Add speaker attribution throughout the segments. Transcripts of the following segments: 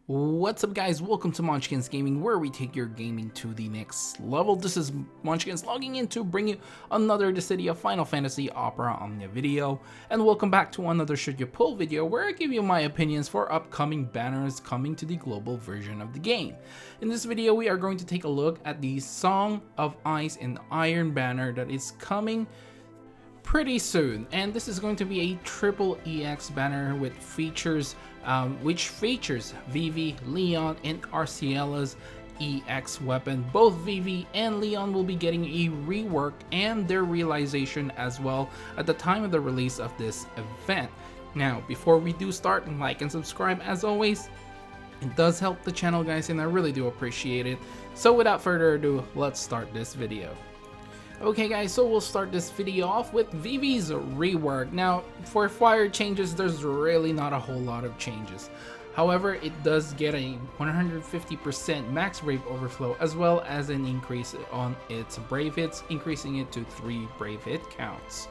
Speaker 1: What's up guys, welcome to Munchkins Gaming, where we take your gaming to the next level. This is Munchkins logging in to bring you another Dissidia Final Fantasy Opera Omnia video. And welcome back to another Should You Pull video, where I give you my opinions for upcoming banners coming to the global version of the game. In this video we are going to take a look at the Song of Ice and Iron banner that is coming pretty soon, and this is going to be a triple EX banner with which features Vivi, Leon, and Arceela's EX weapon. Both Vivi and Leon will be getting a rework and their realization as well at the time of the release of this event. Now, before we do start, like and subscribe as always. It does help the channel, guys, and I really do appreciate it. So without further ado, let's start this video. Okay guys, so we'll start this video off with Vivi's rework. Now, for fire changes, there's really not a whole lot of changes. However, it does get a 150% max brave overflow, as well as an increase on its brave hits, increasing it to 3 brave hit counts.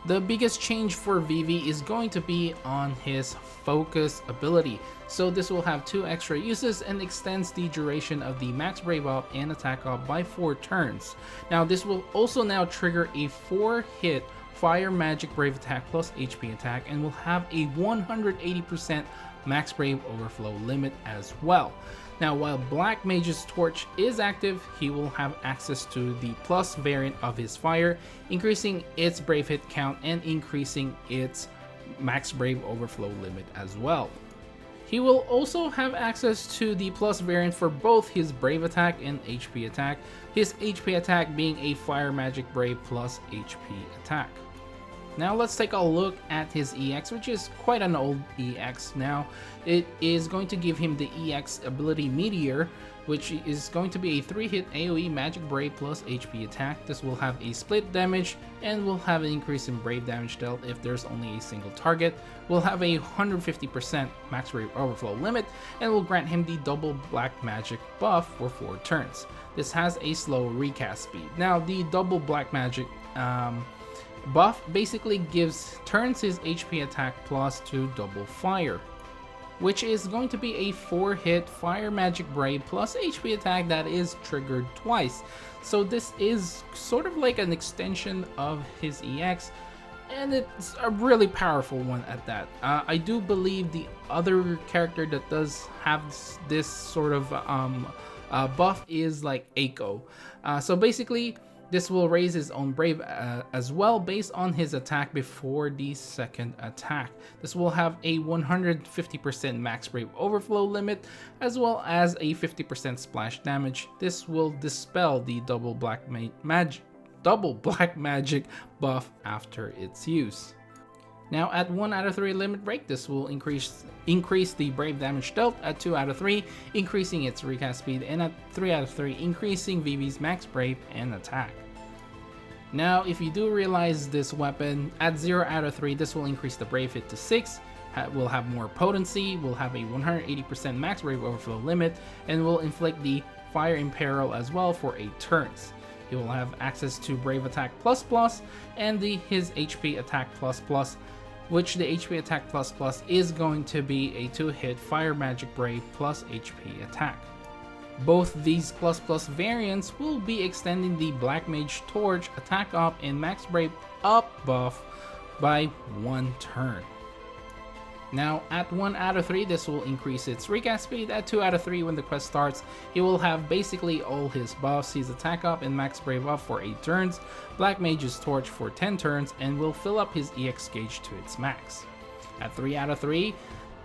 Speaker 1: The biggest change for Vivi is going to be on his focus ability. So this will have 2 extra uses and extends the duration of the max brave up and attack up by 4 turns. Now this will also now trigger a 4-hit fire magic brave attack plus HP attack, and will have a 180% max brave overflow limit as well. Now, while Black Mage's Torch is active, he will have access to the plus variant of his fire, increasing its brave hit count and increasing its max brave overflow limit as well. He will also have access to the plus variant for both his brave attack and HP attack, his HP attack being a fire magic brave plus HP attack. Now let's take a look at his EX, which is quite an old EX now. It is going to give him the EX ability Meteor, which is going to be a 3-hit AoE Magic Brave plus HP attack. This will have a split damage and will have an increase in brave damage dealt if there's only a single target. Will have a 150% max brave overflow limit, and will grant him the double black magic buff for 4 turns. This has a slow recast speed. Now the double black magic buff basically turns his HP attack plus to double fire, which is going to be a 4-hit fire magic brave plus HP attack that is triggered twice. So this is sort of like an extension of his EX, and it's a really powerful one at that. I do believe the other character that does have this sort of buff is like Eiko. So basically this will raise his own brave as well based on his attack before the second attack. This will have a 150% max brave overflow limit, as well as a 50% splash damage. This will dispel the double black magic buff after its use. Now at 1 out of 3 limit break, this will increase the brave damage dealt at 2 out of 3, increasing its recast speed, and at 3 out of 3, increasing Vivi's max brave and attack. Now if you do realize this weapon, at 0 out of 3, this will increase the brave hit to 6, will have more potency, will have a 180% max brave overflow limit, and will inflict the fire imperil as well for 8 turns. He will have access to brave attack plus plus and his HP attack plus plus, which the HP attack plus plus is going to be a 2-hit fire magic brave plus HP attack. Both these plus plus variants will be extending the Black Mage Torch attack up and max brave up buff by 1 turn. Now at 1 out of 3, this will increase its recast speed. At 2 out of 3, when the quest starts, he will have basically all his buffs, his attack up and max brave up for 8 turns, Black Mage's Torch for 10 turns, and will fill up his EX gauge to its max. At 3 out of 3,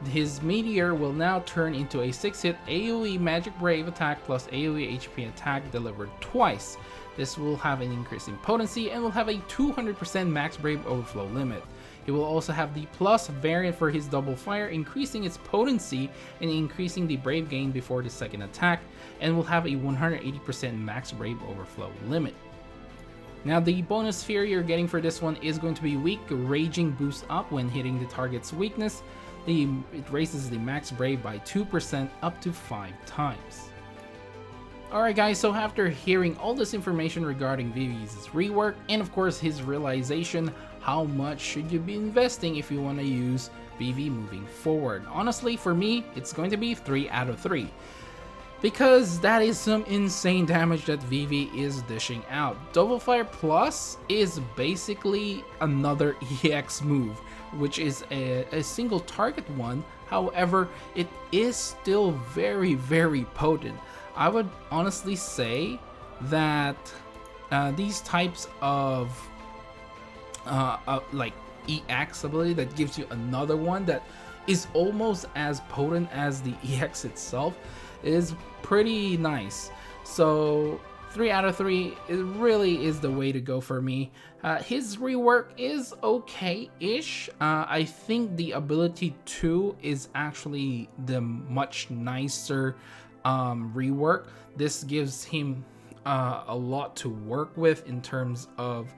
Speaker 1: his Meteor will now turn into a 6-hit AoE Magic Brave attack plus AoE HP attack delivered twice. This will have an increase in potency and will have a 200% max brave overflow limit. He will also have the plus variant for his double fire, increasing its potency and increasing the brave gain before the second attack, and will have a 180% max brave overflow limit. Now the bonus sphere you're getting for this one is going to be weak raging boost up when hitting the target's weakness. It raises the max brave by 2% up to 5 times. Alright guys, so after hearing all this information regarding Vivi's rework, and of course his realization, how much should you be investing if you want to use Vivi moving forward. Honestly, for me, it's going to be 3 out of 3. Because that is some insane damage that Vivi is dishing out. Double Fire Plus is basically another EX move, which is a single target one. However, it is still very, very potent. I would honestly say that these types of like EX ability that gives you another one that is almost as potent as the EX itself is pretty nice. So 3 out of 3, it really is the way to go for me. His rework is okay-ish. I think the ability 2 is actually the much nicer rework. This gives him a lot to work with in terms of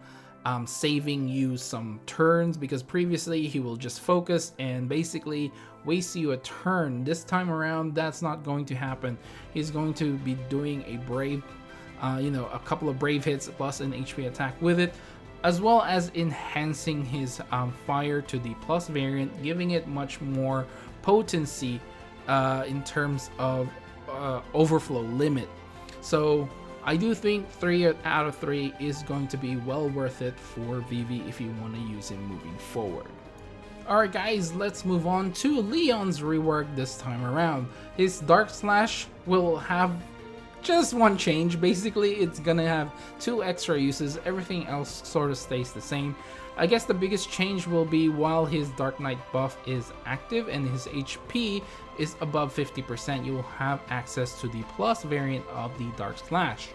Speaker 1: saving you some turns, because previously he will just focus and basically waste you a turn. This time around, that's not going to happen. He's going to be doing a brave, a couple of brave hits plus an HP attack with it, as well as enhancing his fire to the plus variant, giving it much more potency in terms of overflow limit. So I do think 3 out of 3 is going to be well worth it for Vivi if you want to use him moving forward. Alright guys, let's move on to Leon's rework this time around. His Dark Slash will have just one change. Basically, it's gonna have 2 extra uses. Everything else sort of stays the same. I guess the biggest change will be while his Dark Knight buff is active and his HP is above 50%, you will have access to the plus variant of the Dark Slash.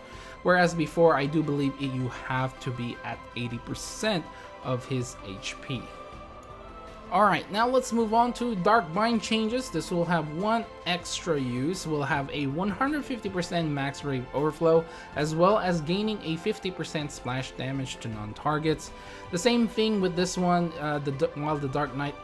Speaker 1: Whereas before, I do believe you have to be at 80% of his HP. Alright, now let's move on to Dark Bind changes. This will have 1 extra use. We'll have a 150% max rave overflow, as well as gaining a 50% splash damage to non-targets. The same thing with this one, while the Dark Knight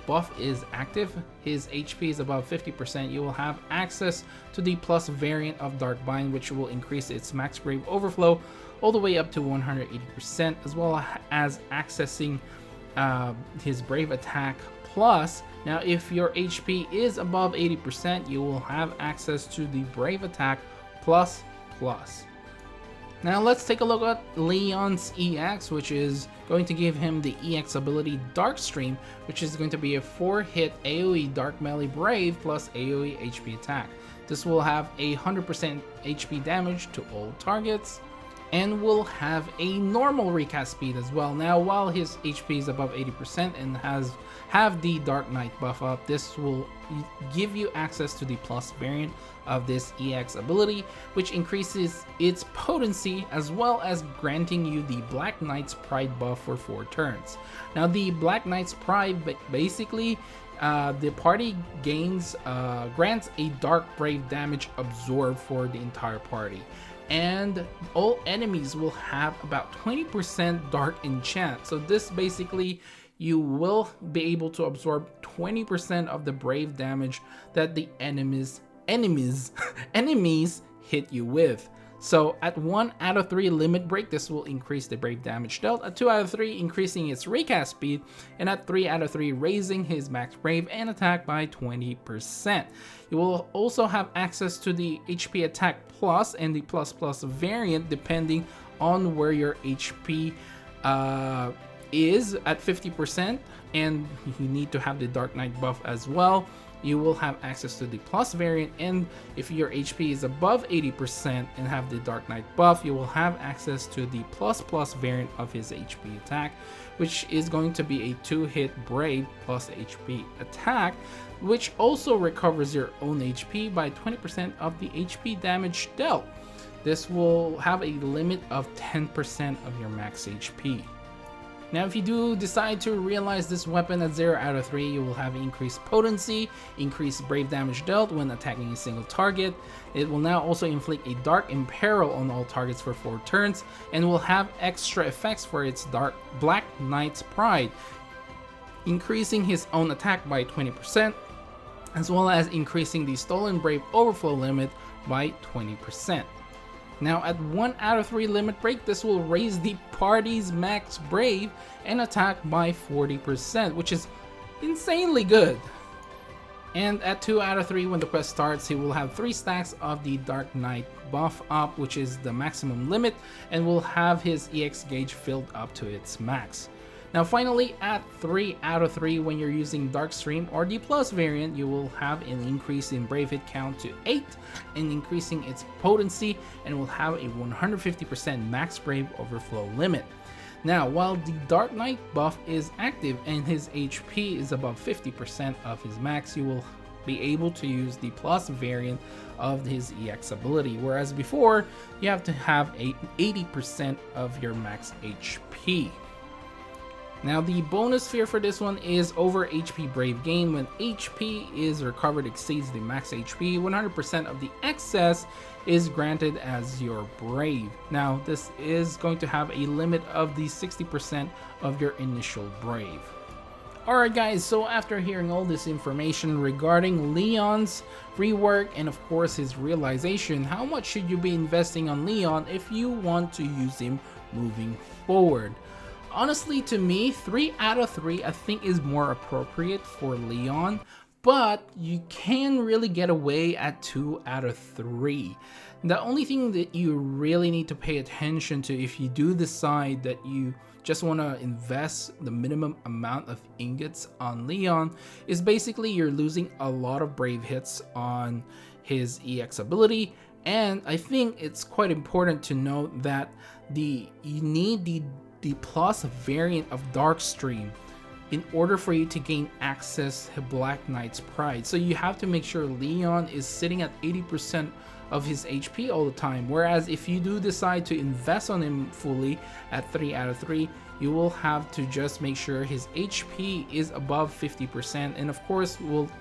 Speaker 1: buff is active, his HP is above 50%, you will have access to the plus variant of Dark Bind, which will increase its max brave overflow all the way up to 180%, as well as accessing his brave attack plus. Now if your HP is above 80%, you will have access to the brave attack plus. Now let's take a look at Leon's EX, which is going to give him the EX ability Dark Stream, which is going to be a 4-hit AoE Dark Melee Brave plus AoE HP attack. This will have a 100% HP damage to all targets, and will have a normal recast speed as well. Now while his HP is above 80% and have the Dark Knight buff up, this will give you access to the plus variant of this EX ability, which increases its potency, as well as granting you the Black Knight's Pride buff for 4 turns. Now the Black Knight's Pride basically the party grants a Dark Brave damage absorb for the entire party, and all enemies will have about 20% Dark Enchant. So this basically, you will be able to absorb 20% of the brave damage that the enemies hit you with. So at 1 out of 3 limit break, this will increase the brave damage dealt. At 2 out of 3, increasing its recast speed, and at 3 out of 3, raising his max brave and attack by 20%. You will also have access to the HP attack plus and the plus variant, depending on where your HP is at 50%, and you need to have the Dark Knight buff as well. You will have access to the plus variant, and if your HP is above 80% and have the Dark Knight buff, you will have access to the plus variant of his HP attack, which is going to be a 2-hit brave plus HP attack, which also recovers your own HP by 20% of the HP damage dealt. This will have a limit of 10% of your max HP. Now if you do decide to realize this weapon at 0 out of 3, you will have increased potency, increased brave damage dealt when attacking a single target. It will now also inflict a Dark Imperil on all targets for 4 turns, and will have extra effects for its Black Knight's Pride, increasing his own attack by 20%, as well as increasing the Stolen Brave overflow limit by 20%. Now at 1 out of 3 limit break, this will raise the party's max brave and attack by 40%, which is insanely good. And at 2 out of 3 when the quest starts, he will have 3 stacks of the Dark Knight buff up, which is the maximum limit, and will have his EX gauge filled up to its max. Now finally, at 3 out of 3 when you're using Dark Stream or the Plus variant, you will have an increase in Brave hit count to 8 and increasing its potency, and will have a 150% max Brave overflow limit. Now, while the Dark Knight buff is active and his HP is above 50% of his max, you will be able to use the Plus variant of his EX ability, whereas before, you have to have 80% of your max HP. Now the bonus sphere for this one is over HP Brave gain. When HP is recovered exceeds the max HP, 100% of the excess is granted as your Brave. Now this is going to have a limit of the 60% of your initial Brave. Alright guys, so after hearing all this information regarding Leon's rework and of course his realization, how much should you be investing on Leon if you want to use him moving forward? Honestly, to me, 3 out of 3 I think is more appropriate for Leon, but you can really get away at 2 out of 3. The only thing that you really need to pay attention to if you do decide that you just want to invest the minimum amount of ingots on Leon is basically you're losing a lot of Brave hits on his EX ability, and I think it's quite important to note that you need the Plus variant of Dark Stream in order for you to gain access to Black Knight's Pride. So you have to make sure Leon is sitting at 80% of his HP all the time, whereas if you do decide to invest on him fully at 3 out of 3, you will have to just make sure his HP is above 50%, and of course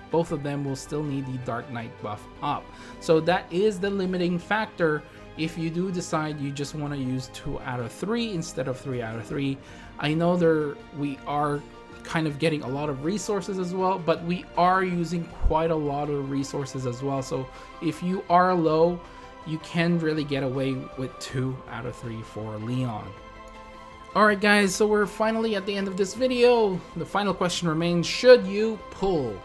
Speaker 1: both of them will still need the Dark Knight buff up. So that is the limiting factor if you do decide you just want to use 2 out of 3 instead of 3 out of 3. I know we are kind of getting a lot of resources as well, but we are using quite a lot of resources as well. So if you are low, you can really get away with 2 out of 3 for Leon. Alright guys, so we're finally at the end of this video. The final question remains, should you pull?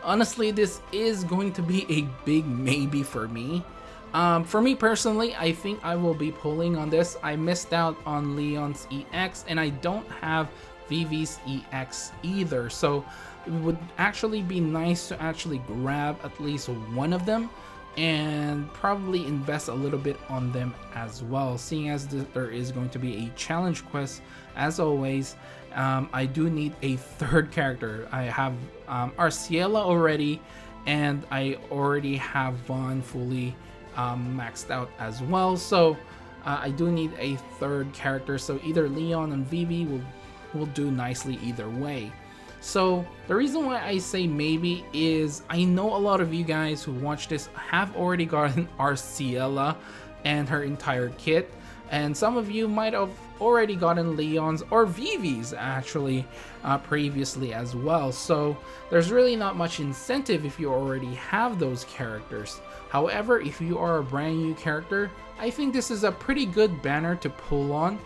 Speaker 1: Honestly, this is going to be a big maybe for me. For me personally, I think I will be pulling on this. I missed out on Leon's EX, and I don't have Vivi's EX either, so it would actually be nice to actually grab at least one of them and probably invest a little bit on them as well, seeing as there is going to be a challenge quest as always. I do need a third character. I have Arciela already, and I already have Vaughn fully maxed out as well, so I do need a third character, so either Leon and Vivi will do nicely either way. So the reason why I say maybe is I know a lot of you guys who watch this have already gotten Arciela and her entire kit, and some of you might have already gotten Leon's or Vivi's actually previously as well, so there's really not much incentive if you already have those characters. However, if you are a brand new character, I think this is a pretty good banner to pull on,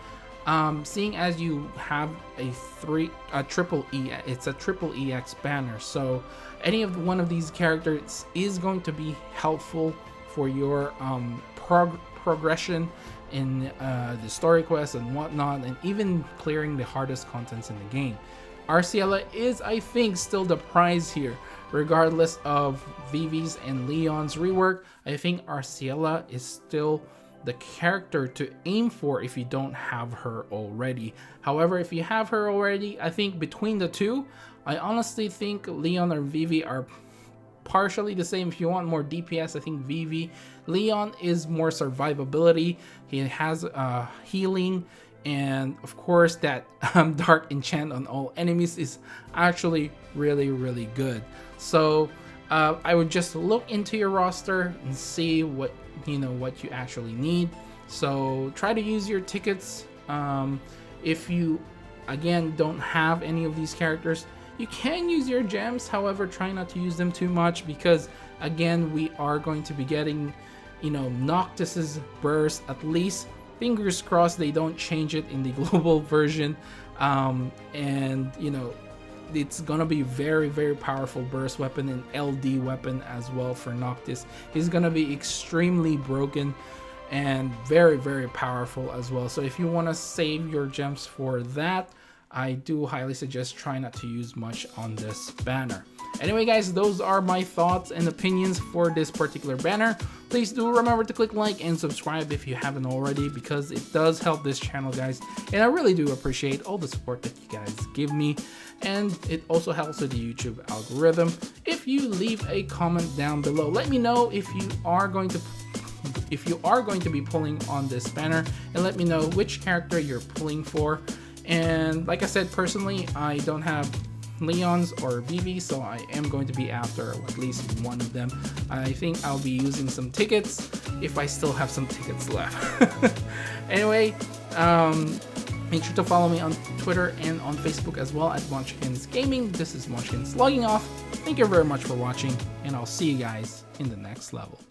Speaker 1: seeing as you have a triple EX banner. So any of one of these characters is going to be helpful for your progression in the story quests and whatnot, and even clearing the hardest contents in the game. Arciela is, I think, still the prize here. Regardless of Vivi's and Leon's rework, I think Arciela is still the character to aim for if you don't have her already. However, if you have her already, I think between the two, I honestly think Leon or Vivi are partially the same. If you want more DPS, I think Vivi. Leon is more survivability. He has healing, and of course that dark enchant on all enemies is actually really good. So I would just look into your roster and see what you actually need. So try to use your tickets. If you again don't have any of these characters, you can use your gems. However, try not to use them too much, because again, we are going to be getting Noctis's burst. At least fingers crossed they don't change it in the global version, and it's gonna be very powerful burst weapon and LD weapon as well for Noctis. He's gonna be extremely broken and very powerful as well. So if you want to save your gems for that, I do highly suggest try not to use much on this banner. Anyway guys, those are my thoughts and opinions for this particular banner. Please do remember to click like and subscribe if you haven't already, because it does help this channel, guys, and I really do appreciate all the support that you guys give me, and it also helps with the YouTube algorithm. If you leave a comment down below, let me know if you are going to be pulling on this banner, and let me know which character you're pulling for. And like I said, personally, I don't have Leon's or Vivi, so I am going to be after at least one of them. I think I'll be using some tickets if I still have some tickets left. Anyway, make sure to follow me on Twitter and on Facebook as well at Munchkins Gaming. This is Munchkins logging off. Thank you very much for watching, and I'll see you guys in the next level.